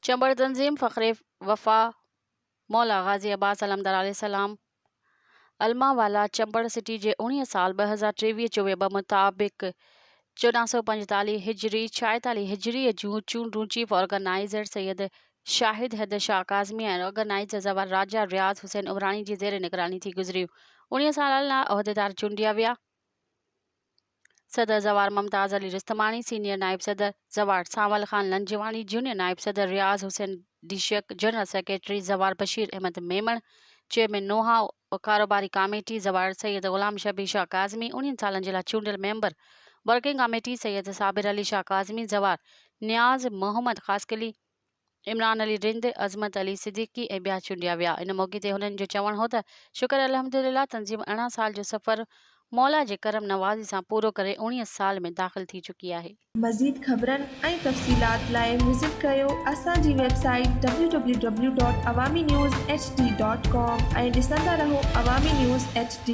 चंबड़ तंजीम फ़ख्रे वफ़ा मौला गाज़ी अब्बास अलमदार अलैहिस्सलाम अलमावाला चंबड़ सिटी जे 19 साल 2023-24 मुताबिक 1445 हिजरी 46 हिजरी जूं चूंडूं चीफ ऑर्गेनाइज़र सैयद शाहिद हैदर शाह काज़मी ऐं ऑर्गेनाइज़र ज़वार राजा रियाज़ हुसैन उमरानी जी ज़ेर निगरानी थी गुज़रियूं। 19 साल लाइ उहिदेदार चूंडिया विया। सदर ज़वार मुमताज़ अली रिस्तमानी, सीनियर नायब सदर ज़वार सावल खान लंजवानी, जूनियर नायब सदर रियाज हुसैन दिशक, जनरल सेक्रेटरी ज़वार बशीर अहमद मेमण, चेयरमैन नोहा कारोबारी कमेटी ज़वार सैयद ग़ुलाम शबी शाह काज़मी, 19 सालनि जे लाइ चूंडियल member working committee Syed Sabir Ali Shah Kazmi, ज़वार नियाज़ मोहम्मद ख़ासकली, इमरान अली रिंद, अज़मत अली सिद्दीकी ऐं ॿिया चूंडिया विया। इन मौक़े ते हुननि जो चवणु हो त शुक्र अल्हम्दुलिल्लाह तंज़ीम 18 साल जो सफ़र मौला जे करम नवाज़ी सां पूरो करे 19 साल में दाख़िल थी चुकी आहे। मज़ीद ख़बरनि ऐं तफ़सीलात लाइ विज़िट कयो असांजी वेबसाइट www.awamiNewsHD.com ऐं ॾिसंदा रहो अवामी न्यूज़ HD।